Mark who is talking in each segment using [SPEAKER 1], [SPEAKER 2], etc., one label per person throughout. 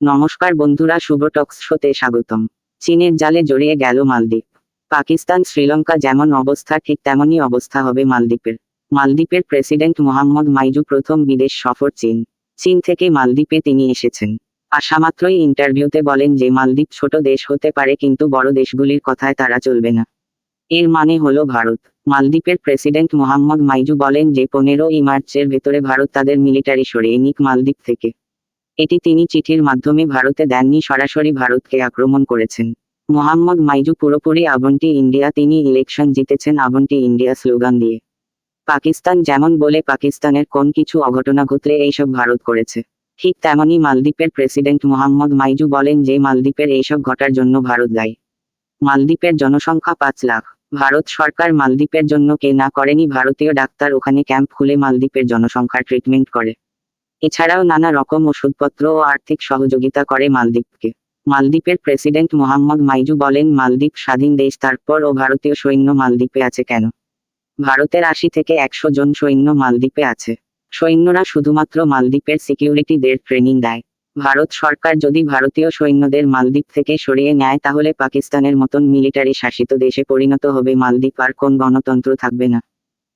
[SPEAKER 1] নমস্কার বন্ধুরা, শুভ টক্স শোতে স্বাগতম। চীনের জালে জড়িয়ে গেল মালদ্বীপ। পাকিস্তান শ্রীলঙ্কা যেমন অবস্থা ঠিক তেমনই অবস্থা হবে মালদ্বীপের। মালদ্বীপের প্রেসিডেন্ট মোহাম্মদ মাইজু প্রথম বিদেশ সফর চীন থেকে মালদ্বীপে তিনি এসেছেন। আসামাত্রই ইন্টারভিউতে বলেন যে মালদ্বীপ ছোট দেশ হতে পারে কিন্তু বড় দেশগুলির কথায় তারা চলবে না। এর মানে হলো ভারত। মালদ্বীপের প্রেসিডেন্ট মোহাম্মদ মাইজু বলেন যে 15ই মার্চের ভেতরে ভারত তাদের মিলিটারি সরিয়ে নিক মালদ্বীপ থেকে। এটি তিনি চিঠির মাধ্যমে ভারতে দেননি, সরাসরি ভারতকে আক্রমণ করেছেন। মোহাম্মদ মাইজু পুরোপুরি আবন্টি ইন্ডিয়া, তিনি ইলেকশন জিতেছেন আবন্টি ইন্ডিয়া স্লোগান দিয়ে। পাকিস্তান যেমন বলে পাকিস্তানের কোন কিছু অঘটনা ঘটলে এইসব ভারত করেছে, ঠিক তেমনই মালদ্বীপের প্রেসিডেন্ট মোহাম্মদ মাইজু বলেন যে মালদ্বীপের এইসব ঘটার জন্য ভারত দায়ী। মালদ্বীপের জনসংখ্যা 5 লাখ। ভারত সরকার মালদ্বীপের জন্য কে না করেনি, ভারতীয় ডাক্তার ওখানে ক্যাম্প খুলে মালদ্বীপের জনসংখ্যার ট্রিটমেন্ট করে। এছাড়াও নানা রকম ওষুধপত্র ও আর্থিক সহযোগিতা করে মালদ্বীপকে। মালদ্বীপের প্রেসিডেন্ট মোহাম্মদ মাইজু বলেন মালদ্বীপ স্বাধীন দেশ, তারপর ও ভারতীয় সৈন্য মালদ্বীপে আছে কেন? ভারতের 80 থেকে 100 জন সৈন্য মালদ্বীপে আছে। সৈন্যরা শুধুমাত্র মালদ্বীপের সিকিউরিটিদের ট্রেনিং দেয়। ভারত সরকার যদি ভারতীয় সৈন্যদের মালদ্বীপ থেকে সরিয়ে নেয় তাহলে পাকিস্তানের মতন মিলিটারি শাসিত দেশে পরিণত হবে মালদ্বীপ, আর কোন গণতন্ত্র থাকবে না।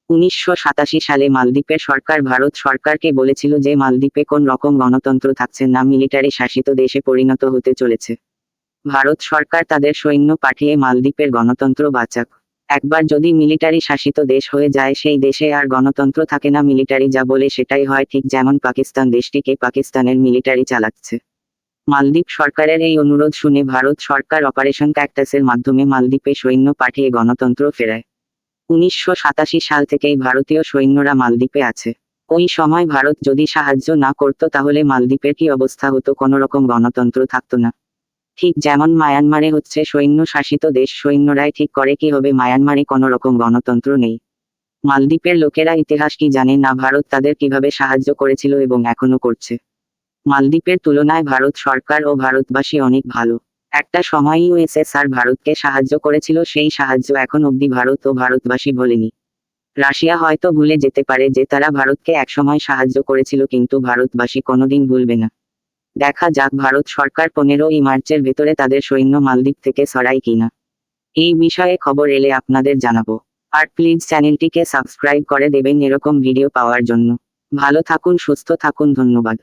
[SPEAKER 1] 1987 সালে মালদ্বীপের সরকার ভারত সরকারকে বলেছিল যে মালদ্বীপে কোন রকম গণতন্ত্র থাকছে না, মিলিটারি শাসিত দেশে পরিণত হতে চলেছে। ভারত সরকার তাদের সৈন্য পাঠিয়ে মালদ্বীপের গণতন্ত্র বাঁচাক। একবার যদি মিলিটারি শাসিত দেশ হয়ে যায় সেই দেশে আর গণতন্ত্র থাকে না, মিলিটারি যা বলে সেটাই হয়, ঠিক যেমন পাকিস্তান দেশটিকে পাকিস্তানের মিলিটারি চালাচ্ছে। মালদ্বীপ সরকারের এই অনুরোধ শুনে ভারত সরকার অপারেশন ক্যাকটাসের মাধ্যমে মালদ্বীপে সৈন্য পাঠিয়ে গণতন্ত্র ফেরায়। 1987 সাল থেকেই ভারতীয় সৈন্যরা মালদ্বীপে আছে। ওই সময় ভারত যদি সাহায্য না করত তাহলে মালদ্বীপের কি অবস্থা হতো, কোনো রকম গণতন্ত্র থাকতো না। ঠিক যেমন মায়ানমারে হচ্ছে সৈন্য শাসিত দেশ, সৈন্যরাই ঠিক করে কি হবে, মায়ানমারে কোনো রকম গণতন্ত্র নেই। মালদ্বীপের লোকেরা ইতিহাস কি জানে না, ভারত তাদের কিভাবে সাহায্য করেছিল এবং এখনো করছে। মালদ্বীপের তুলনায় ভারত সরকার ও ভারতবাসী অনেক ভালো। একটা সময় ইউএসএসআর ভারতকে সাহায্য করেছিল, সেই সাহায্য এখন অবধি ভারত ও ভারতবাসী ভোলেনি। রাশিয়া হয়তো ভুলে যেতে পারে যে তারা ভারতকে একসময় সাহায্য করেছিল, কিন্তু ভারতবাসী কোনোদিন ভুলবে না। দেখা যাক ভারত সরকার 15ই মার্চের ভেতরে তাদের সৈন্য মালদ্বীপ থেকে সরায় কিনা। এই বিষয়ে খবর এলে আপনাদের জানাবো। আর প্লিজ চ্যানেলটিকে সাবস্ক্রাইব করে দেবেন এরকম ভিডিও পাওয়ার জন্য। ভালো থাকুন, সুস্থ থাকুন, ধন্যবাদ।